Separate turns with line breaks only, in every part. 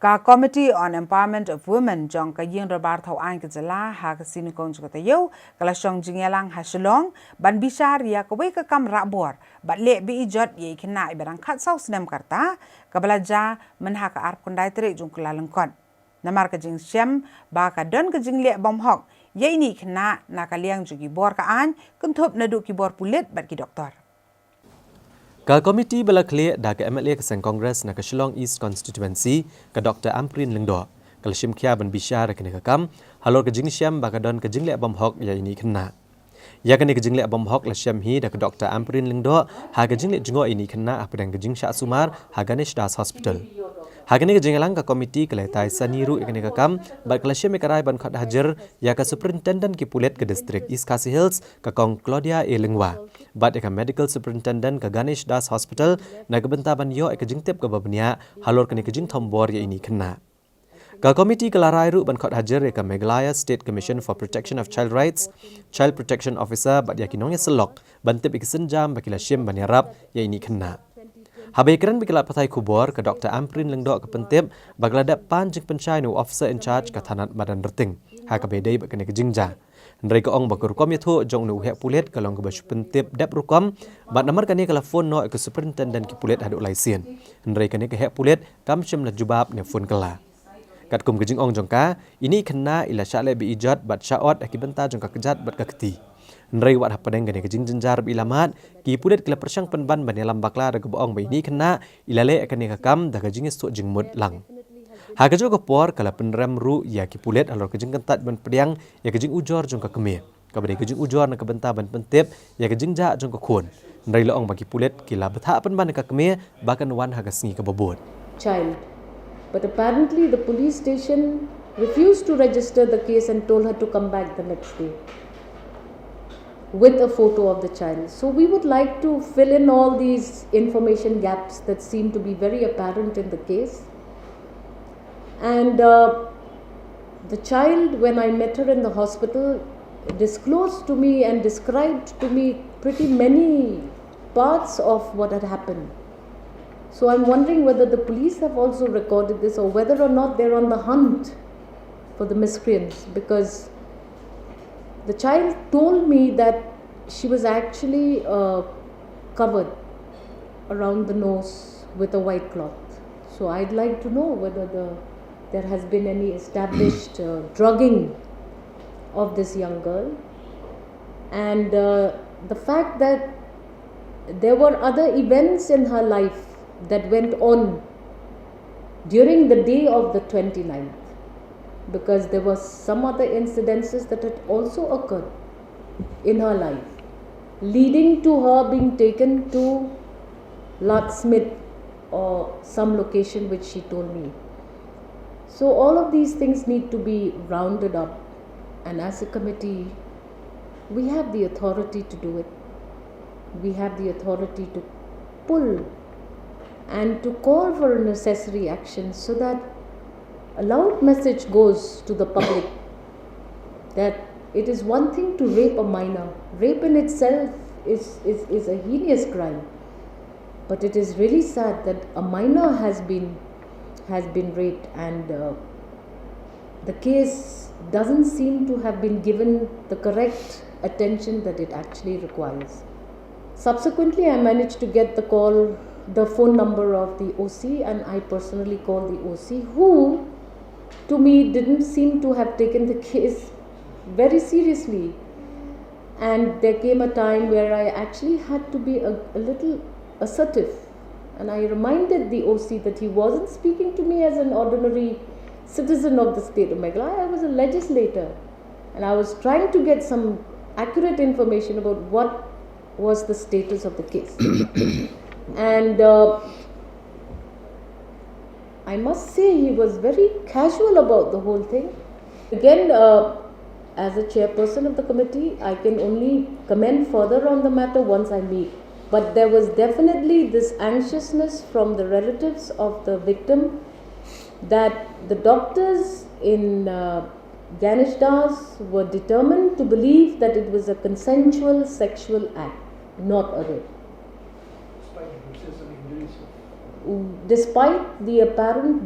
Ka Committee on Empowerment of Women jong ka yin rabar thau an ka jala ha ka sin kong ka tayo kala shong jingelang ha shlong ban bishar ya ka we ka kam rabor bat le bi ijot ye kina ibarang khat sau snem karta ka balaja men ha ka arp kondai tre jong kala lengkon namar ka jing syam ba ka don ka jing le bom hok ye ni kina na ka liang jugi bor ka an kunthop na du ki bor pulit bat ki doktor
Ka komiti bala clear da ka MLA ka sang Congress na ka Shillong East Constituency ka Dr. Amprin Lengdo ka Lashim Khia ban bishar ka ne ka kam halor ka jing syam ba ka don ka jing le bom hok ya ini kena ya ka ne ka jing le bom hok la syam hi da ka Dr. Amprin Lengdo ha ka jing le jingo ini kena apa dan ka jing sha sumar ha Ganesh Das Hospital ha ka ne ka jing lang ka komiti ka le tai saniru ka ne ka kam ba ka Lashim ka rai ban khat hajar ya ka superintendent ki pulet ka district East Khasi Hills ka kong Claudia E Lengwa bat eka medical superintendent ka Ganesh Das Hospital na kebentaban yo eka jingtep ka babnia halor kani kejing thombor ya ini kena ka komiti kelarai ru ban khot hajar eka Meghalaya State Commission for Protection of Child Rights Child Protection Officer bat ya kinong ya selok bantep eka senjam bakila syem ban yarap ya ini kena Habe keren bikila patai kubor ke Dr. Amprin Lengdo ke pentip bagla dak panjing pencai no officer in charge ka Thanat Madan Reting ha ka bedai bakane kejingja Ndrai ka ong bakur kom yatho jong nu hek pulet kalong ka bash pentip dap rukom bat namar kani kala phone no ke superintendent ki pulet hadu laisen Ndrai kani ka hek pulet kam shim la jubab ne phone kala kat kum kejing ong jong ka ini kena ila syale bi ijat bat syaot akibenta jong ka kejat bat ka keti Ndrai wat hapadeng kani kejing jenjar bi lamat ki pulet kala persyang penban ban yalam bakla da ong ba ini kena ilale kani ka kam da kejing stok jing mud lang Hakajo ko por kala penrem ru ya ki pulet alor kejing kentat ban pediang ya kejing ujor jong ka keme ka bade kejing ujor na kebenta ban pentep ya kejing ja jong ka khon ndai loong bagi pulet kila betha pen ban ka keme bakan wan hagasngi ka bobot
child but apparently the police station refused to register the case and told her to come back the next day with a photo of the child so we would like to fill in all these information gaps that seem to be very apparent in the case And the child, when I met her in the hospital, disclosed to me and described to me pretty many parts of what had happened. So I'm wondering whether the police have also recorded this or whether or not they're on the hunt for the miscreants, because the child told me that she was actually covered around the nose with a white cloth. So I'd like to know whether there has been any established drugging of this young girl, and the fact that there were other events in her life that went on during the day of the 29th, because there were some other incidences that had also occurred in her life leading to her being taken to Lord Smith or some location which she told me. So all of these things need to be rounded up, and as a committee we have the authority to do it. We have the authority to pull and to call for necessary action so that a loud message goes to the public that it is one thing to rape a minor. Rape in itself is a heinous crime, but it is really sad that a minor has been raped, and the case doesn't seem to have been given the correct attention that it actually requires. Subsequently, I managed to get the phone number of the OC, and I personally called the OC, who to me didn't seem to have taken the case very seriously. And there came a time where I actually had to be a little assertive. And I reminded the OC that he wasn't speaking to me as an ordinary citizen of the state of Meghalaya. I was a legislator, and I was trying to get some accurate information about what was the status of the case. And I must say he was very casual about the whole thing. Again, as a chairperson of the committee, I can only comment further on the matter once I meet. But there was definitely this anxiousness from the relatives of the victim that the doctors in Ganesh Das were determined to believe that it was a consensual sexual act, not a rape. despite the apparent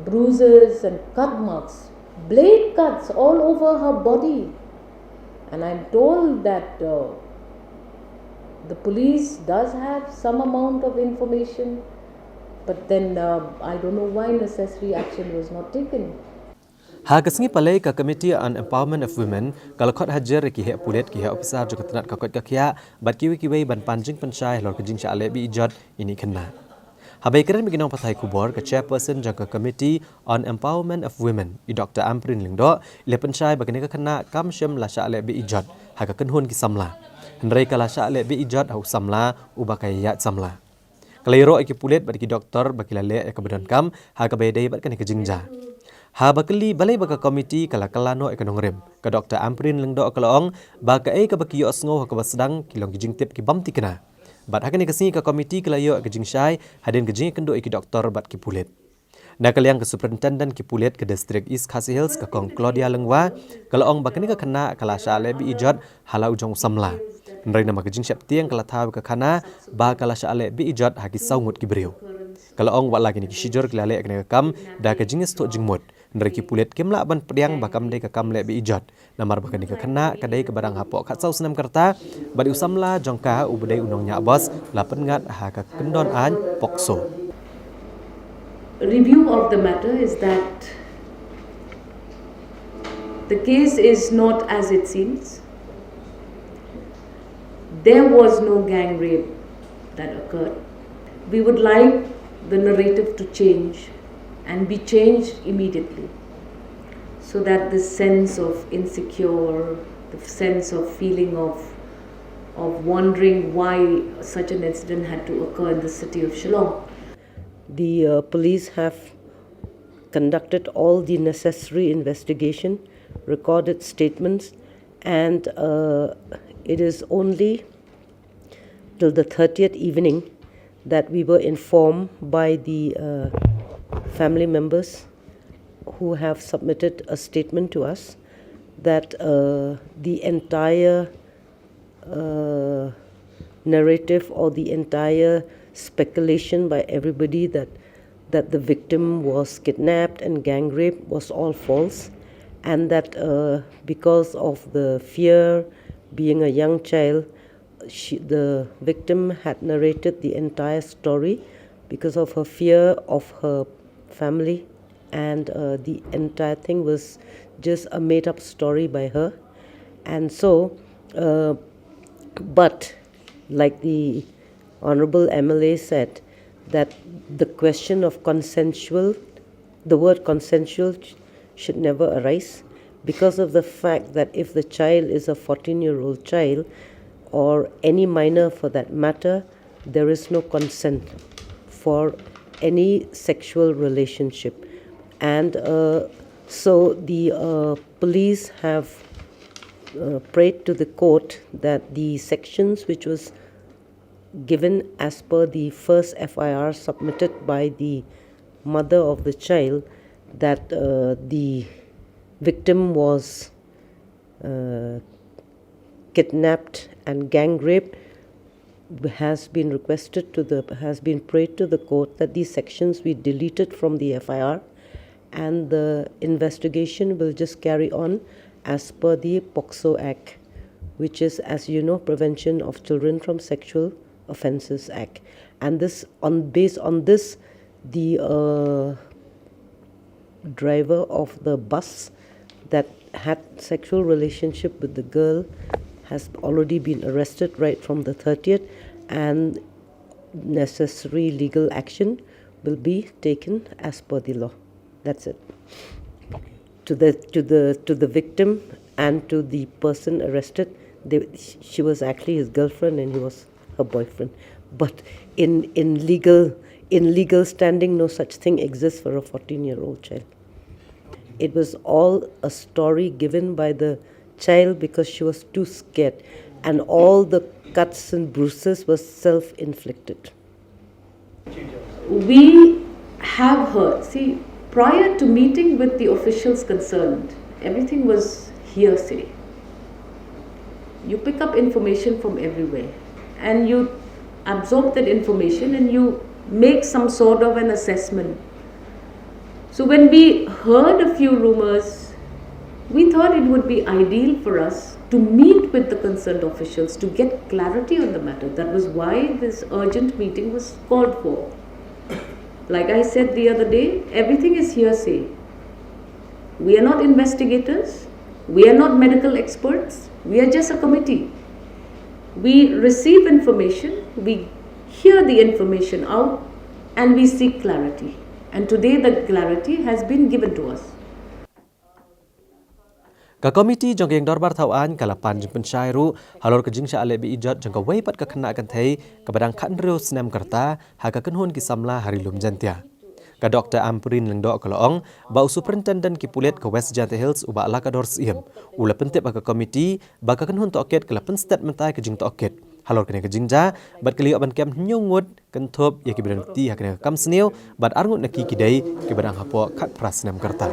bruises and cut marks, blade cuts all over her body. And I'm told that the police does have some amount of information, but then I don't know why necessary action was not taken.
Hagasngi palai ka Committee on Empowerment of Women kalakot hajar ki he pulet ki he officer jokatnat kakot kakya bat kiwi ban panjing panchai lor kajing cha ale bi ijot ini kena. Habai keren biginong pathai kubor ka chairperson jangka Committee on Empowerment of Women i Dr. Amprin Lingdo le panchai bagani ka kena kam syam la cha ale bi ijot haga kenhun ki samla. Hendrai kala cha ale bi ijot hau samla ubakai ya samla. Kalairo ki pulet bat ki doktor bakilale ka badan kam haga bedai bat kan ki jingja. Ha bakali balai baka komiti kala kalano ekonongrem ka Dr. Amprin Lengdo kalaong baka ka baki osngo ka basdang kilong gijing tip ki bamti kena. Bat hakani kasi ka komiti kala yo gijing syai hadin gijing kendo ki doktor bat ki pulet. Na kaliang ke superintendent ki pulet ke district East Khasi Hills ka kong Claudia Lengwa kalaong bakani ka kena kala syale bi ijot halau jong samla. Nrai nama gijing syap tiang kala taw ka kana ba kala syale bi ijot hagi saungut ki beriu. Kalaong wat lagi ni ki sijor kilale kena kam da ka jingis tok jingmut. Nreki pulet kemla ban pediang bakam de ka kamle bi ijot namar bakani ka kena kadai ke barang hapok khat sau senam kerta badi usamla jongka ubdai unongnya bos lapen ngat ha ka kendon an pokso.
Review of the matter is that the case is not as it seems. There was no gang rape that occurred. We would like the narrative to change and be changed immediately, so that the sense of insecure, the sense of feeling of wondering why such an incident had to occur in the city of Shillong.
The police have conducted all the necessary investigation, recorded statements, and it is only till the 30th evening that we were informed by the family members who have submitted a statement to us that the entire narrative or the entire speculation by everybody that the victim was kidnapped and gang raped was all false, and that because of the fear, being a young child, the victim had narrated the entire story because of her fear of her family, and the entire thing was just a made-up story by her. And so, but like the Honorable MLA said, that the question of the word consensual should never arise, because of the fact that if the child is a 14-year-old child, or any minor for that matter, there is no consent for any sexual relationship. And so the police have prayed to the court that the sections which was given as per the first FIR submitted by the mother of the child, that the victim was kidnapped and gang raped, has been prayed to the court that these sections be deleted from the FIR, and the investigation will just carry on as per the POCSO Act, which is, as you know, Prevention of Children from Sexual Offences Act. And based on this, the driver of the bus that had sexual relationship with the girl has already been arrested right from the 30th, and necessary legal action will be taken as per the law. That's it. To the victim and to the person arrested, she was actually his girlfriend and he was her boyfriend. But in legal standing, no such thing exists for a 14-year-old child. It was all a story given by the child because she was too scared, and all the cuts and bruises were self-inflicted.
We have heard, prior to meeting with the officials concerned, everything was hearsay. You pick up information from everywhere and you absorb that information and you make some sort of an assessment. So when we heard a few rumors, we thought it would be ideal for us to meet with the concerned officials to get clarity on the matter. That was why this urgent meeting was called for. Like I said the other day, everything is hearsay. We are not investigators, we are not medical experts, we are just a committee. We receive information, we hear the information out, and we seek clarity. And today the clarity has been given to us.
Ka komiti jong yang dorbar tauan kalapan jeng pensyairu halor ke jing sya ale bi ijat jeng ka weipat ka kena kan thei ka badang khan reu snam karta ha ka kenhun ki samla hari lum jantia ka Dr. Amprin Lengdo Kalaong ba superintendent ki pulet ka West Janta Hills uba ala ka dor siem ula pentep ka komiti ba ka kenhun toket kala pen statement tai ka jing toket halor kene ka jing ja bat kali ban kem nyungut kan thop ya ki bedan ti ha kene kam sneu bat arngut na ki kidai ki badang hapo khat prasnam karta